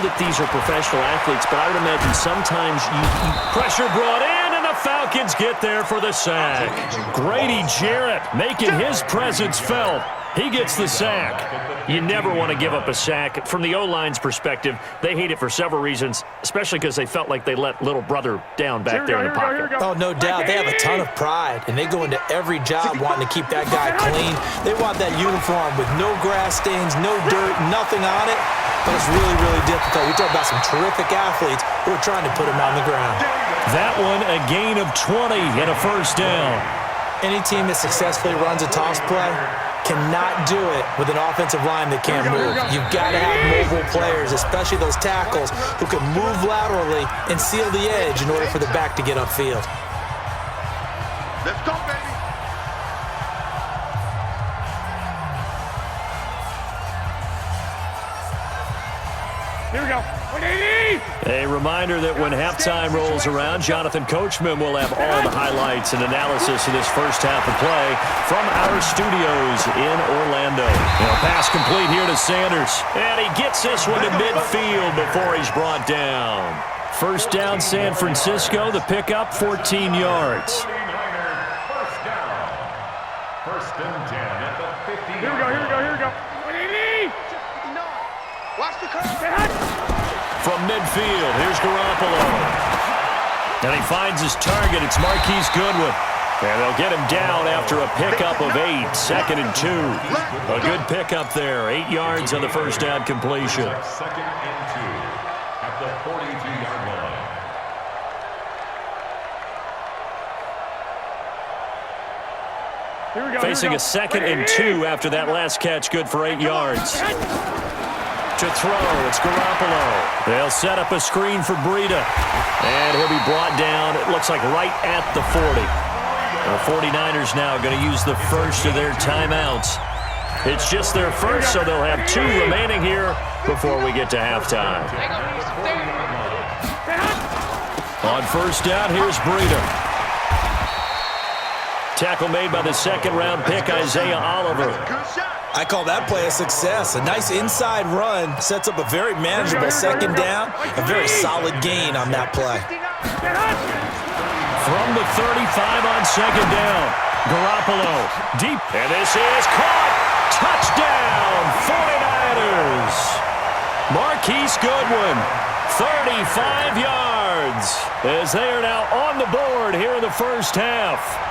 that these are professional athletes, but I would imagine sometimes pressure brought in, and the Falcons get there for the sack. Grady Jarrett making his presence felt. He gets the sack. You never want to give up a sack. From the O-line's perspective, they hate it for several reasons, especially because they felt like they let little brother down back there in the pocket. Oh, no doubt. They have a ton of pride, and they go into every job wanting to keep that guy clean. They want that uniform with no grass stains, no dirt, nothing on it. But it's really, really difficult. We talk about some terrific athletes who are trying to put him on the ground. That one, a gain of 20 and a first down. Any team that successfully runs a toss play cannot do it with an offensive line that can't move. You've got to have mobile players, especially those tackles, who can move laterally and seal the edge in order for the back to get upfield. Let's go, baby. Here we go. A reminder that when halftime rolls around, Jonathan Coachman will have all the highlights and analysis of this first half of play from our studios in Orlando. Pass complete here to Sanders. And he gets this one to midfield before he's brought down. First down, San Francisco. The pickup, 14 yards. First and 10 at the 50. Here we go. Watch the curve. From midfield, here's Garoppolo. And he finds his target. It's Marquise Goodwin. And they'll get him down after a pickup of 8, 2nd and 2. A good pickup there, 8 yards on the first down completion. 2nd and 2 at the 42-yard line. Facing a 2nd and 2 after that last catch, good for 8 yards. To throw, it's Garoppolo. They'll set up a screen for Breida. And he'll be brought down, it looks like right at the 40. The 49ers now going to use the first of their timeouts. It's just their first, so they'll have 2 remaining here before we get to halftime. On first down, here's Breida. Tackle made by the second-round pick, Isaiah Oliver. I call that play a success. A nice inside run sets up a very manageable second down. A very solid gain on that play. From the 35 on second down, Garoppolo deep. And this is caught. Touchdown, 49ers. Marquise Goodwin, 35 yards, as they are now on the board here in the first half.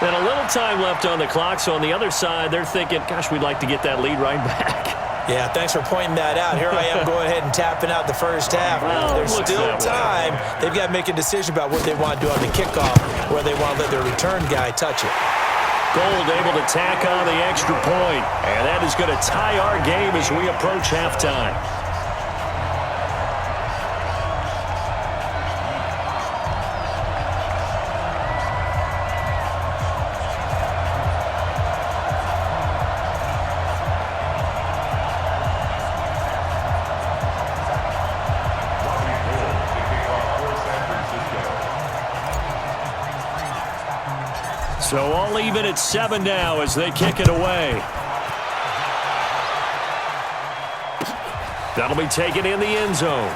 And a little time left on the clock, so on the other side, they're thinking, gosh, we'd like to get that lead right back. Yeah, thanks for pointing that out. Here I am going ahead and tapping out the first half. Well, there's still time. They've got to make a decision about what they want to do on the kickoff, where they want to let their return guy touch it. Gold able to tack on the extra point, and that is going to tie our game as we approach halftime. So all even at 7 now as they kick it away. That'll be taken in the end zone.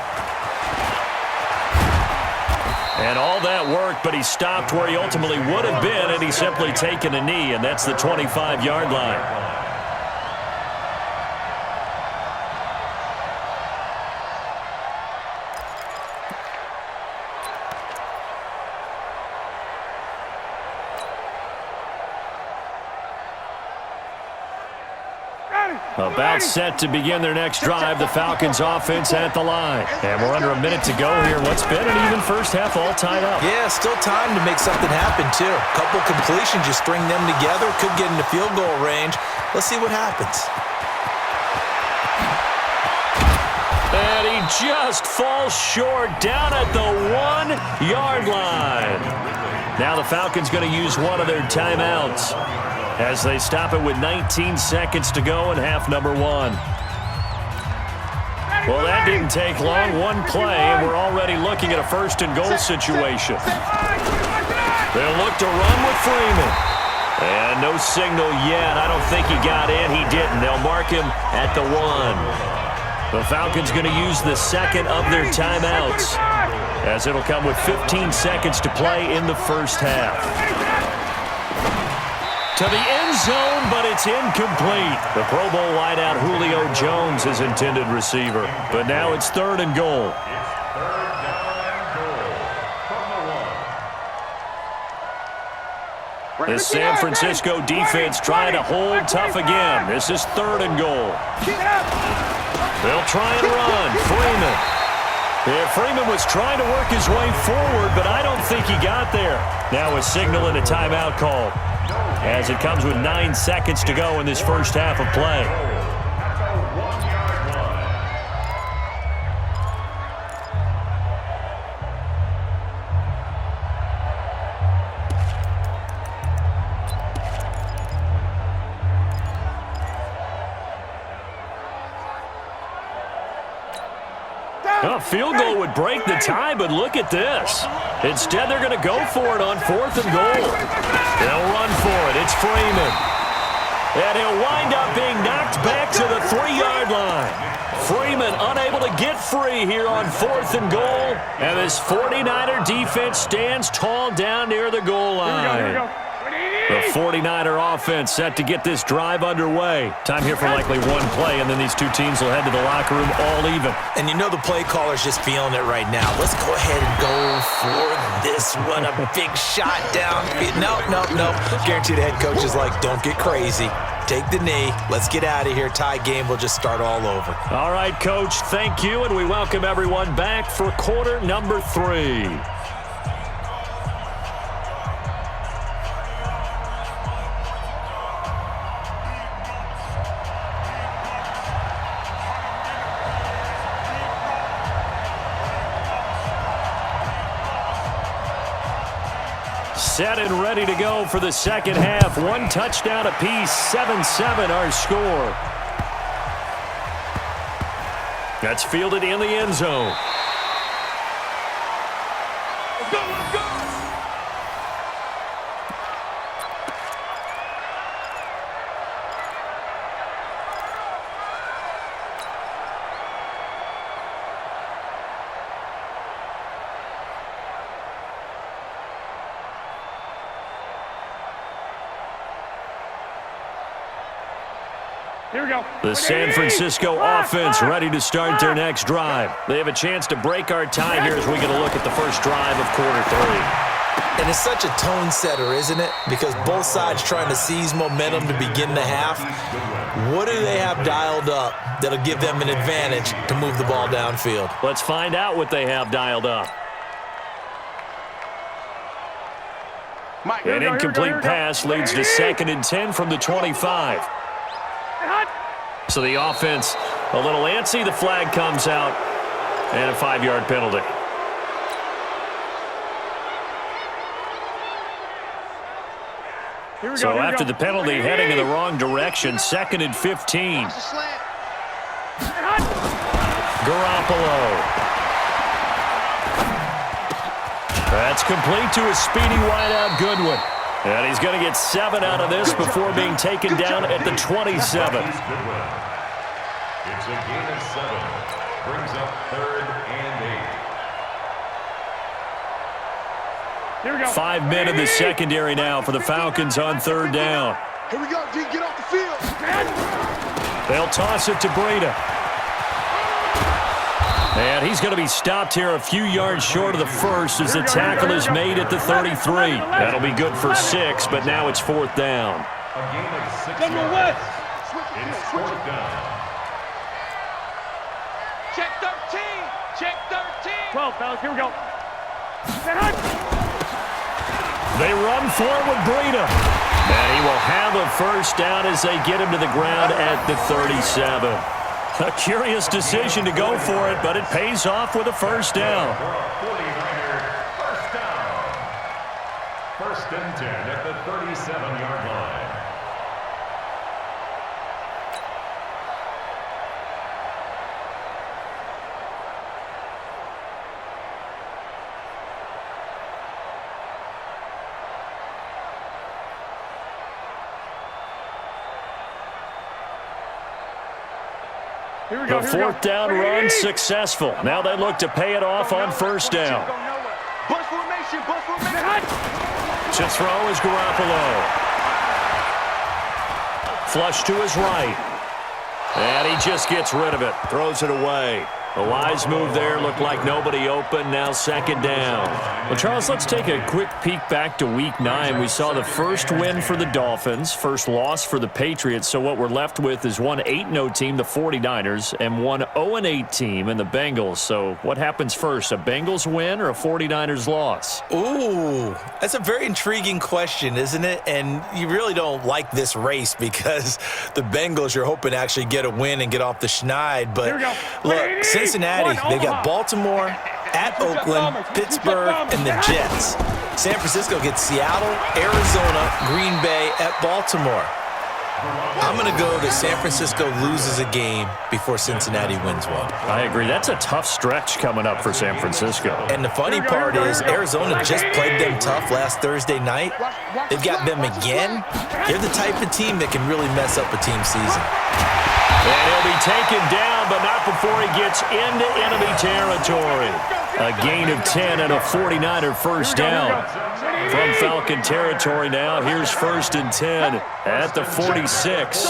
And all that work, but he stopped where he ultimately would have been, and he's simply taken a knee, and that's the 25-yard line. About set to begin their next drive, the Falcons offense at the line. And we're under a minute to go here. What's been an even first half all tied up. Yeah, still time to make something happen, too. Couple completions, you string them together, could get into field goal range. Let's see what happens. And he just falls short down at the 1-yard line. Now the Falcons going to use one of their timeouts as they stop it with 19 seconds to go in half number 1. Well, that didn't take long. One play, and we're already looking at a first and goal situation. They'll look to run with Freeman. And no signal yet. I don't think he got in. He didn't. They'll mark him at the 1. The Falcons going to use the second of their timeouts, as it'll come with 15 seconds to play in the first half. To the end zone, but it's incomplete. The Pro Bowl wideout Julio Jones is intended receiver. But now it's 3rd and goal. The San Francisco defense trying to hold tough again. This is 3rd and goal. They'll try and run. Freeman. Yeah, Freeman was trying to work his way forward, but I don't think he got there. Now a signal and a timeout call, as it comes with 9 seconds to go in this first half of play. A field goal would break the tie, but look at this. Instead, they're going to go for it on 4th and goal. They'll run for it. It's Freeman. And he'll wind up being knocked back to the 3-yard line. Freeman unable to get free here on 4th and goal. And this 49er defense stands tall down near the goal line. Here we go. The 49er offense set to get this drive underway. Time here for likely one play, and then these two teams will head to the locker room all even. And you know the play caller's just feeling it right now. Let's go ahead and go for this one. A big shot down. Nope. Guaranteed the head coach is like, don't get crazy. Take the knee. Let's get out of here. Tie game will just start all over. All right, Coach, thank you, and we welcome everyone back for quarter number 3. Set and ready to go for the second half. 1 touchdown apiece, 7-7 our score. That's fielded in the end zone. Let's go! Here we go. The San Francisco offense ready to start their next drive. They have a chance to break our tie here as we get a look at the first drive of quarter 3. And it's such a tone setter, isn't it? Because both sides trying to seize momentum to begin the half. What do they have dialed up that'll give them an advantage to move the ball downfield? Let's find out what they have dialed up. An incomplete pass leads to 2nd and 10 from the 25. So the offense a little antsy. The flag comes out, and a 5-yard penalty. So after the penalty, heading in the wrong direction, 2nd and 15. Garoppolo. That's complete to a speedy wideout Goodwin. And he's going to get 7 out of this before being taken down at the 27. It's a gain of 7. Brings up 3rd and 8. Here we go. 5 men in the secondary now for the Falcons on 3rd down. Here we go, D. Get off the field. They'll toss it to Breida. And he's going to be stopped here a few yards short of the first as the tackle is made at the 33. That'll be good for 6, but now it's 4th down. A gain of 6 Double yards. West. It's 4th down. Check 13. Check 13. 12, fellas. Here we go. They run forward Breida. And he will have a first down as they get him to the ground at the 37. A curious decision to go for it, but it pays off with a first down. 49er first down. 1st and 10 at the 37-yard line. The fourth down run successful. Now they look to pay it off on first down. To throw is Garoppolo. Flush to his right. And he just gets rid of it. Throws it away. A wise move there. Looked like nobody open. Now second down. Well, Charles, let's take a quick peek back to Week 9. We saw the first win for the Dolphins, first loss for the Patriots. So what we're left with is one 8-0 team, the 49ers, and one 0-8 team in the Bengals. So what happens first, a Bengals win or a 49ers loss? Ooh, that's a very intriguing question, isn't it? And you really don't like this race because the Bengals, you're hoping to actually get a win and get off the schneid. But look, Cincinnati, they got Baltimore, at Oakland, Pittsburgh, and the Jets. San Francisco gets Seattle, Arizona, Green Bay, at Baltimore. I'm going to go that San Francisco loses a game before Cincinnati wins one. I agree. That's a tough stretch coming up for San Francisco. And the funny part is Arizona just played them tough last Thursday night. They've got them again. They're the type of team that can really mess up a team's season. And he'll be taken down, but not before he gets into enemy territory. A gain of 10 and a 49er first down. From Falcon territory now, here's first and 10 at the 46.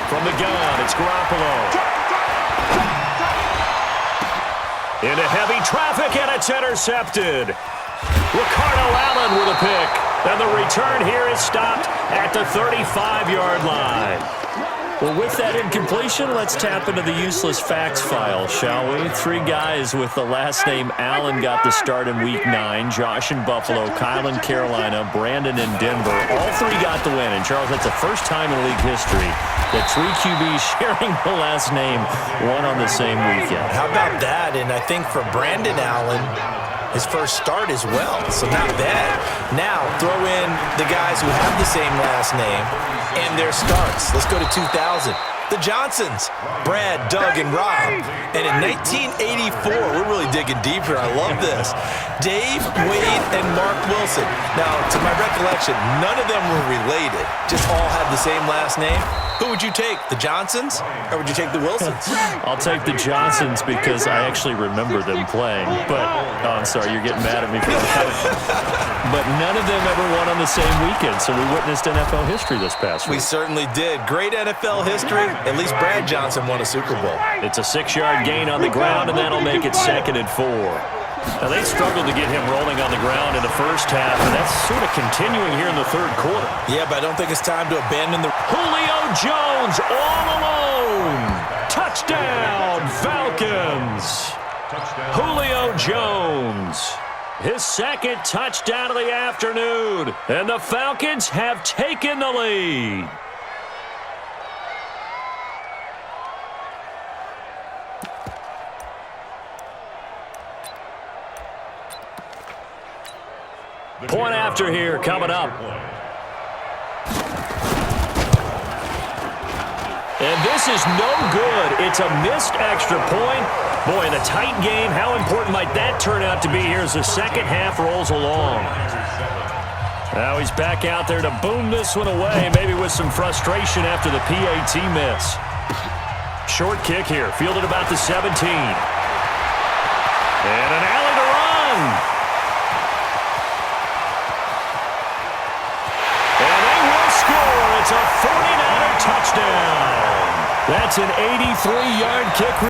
From the gun, it's Garoppolo. Into heavy traffic, and it's intercepted. Ricardo Allen with a pick. And the return here is stopped at the 35-yard line. Well, with that incompletion, let's tap into the useless facts file, shall we? 3 guys with the last name Allen got the start in Week 9. Josh in Buffalo, Kyle in Carolina, Brandon in Denver. All 3 got the win. And, Charles, that's the first time in league history that 3 QBs sharing the last name won on the same weekend. How about that? And I think for Brandon Allen, his first start as well, so not bad. Now, throw in the guys who have the same last name and their starts. Let's go to 2000. The Johnsons, Brad, Doug, and Rob. And in 1984, we're really digging deep here. I love this. Dave, Wade, and Mark Wilson. Now, to my recollection, none of them were related. Just all had the same last name. Who would you take, the Johnsons, or would you take the Wilsons? I'll take the Johnsons because I actually remember them playing. But, oh, I'm sorry, you're getting mad at me for that. But none of them ever won on the same weekend, so we witnessed NFL history this past week. We certainly did. Great NFL history. At least Brad Johnson won a Super Bowl. It's a 6-yard gain on the ground, and that'll make it 2nd and 4. Now, they struggled to get him rolling on the ground in the first half, and that's sort of continuing here in the third quarter. Yeah, but I don't think it's time to abandon the... Julio Jones all alone. Touchdown, Falcons. Julio Jones. His 2nd touchdown of the afternoon, and the Falcons have taken the lead. Point after here coming up. And this is no good. It's a missed extra point. Boy, in a tight game, how important might that turn out to be here as the second half rolls along? Now he's back out there to boom this one away, maybe with some frustration after the PAT miss. Short kick here, fielded about the 17. And an alley to run. And they will score. It's a 49er touchdown. That's an 83-yard kick.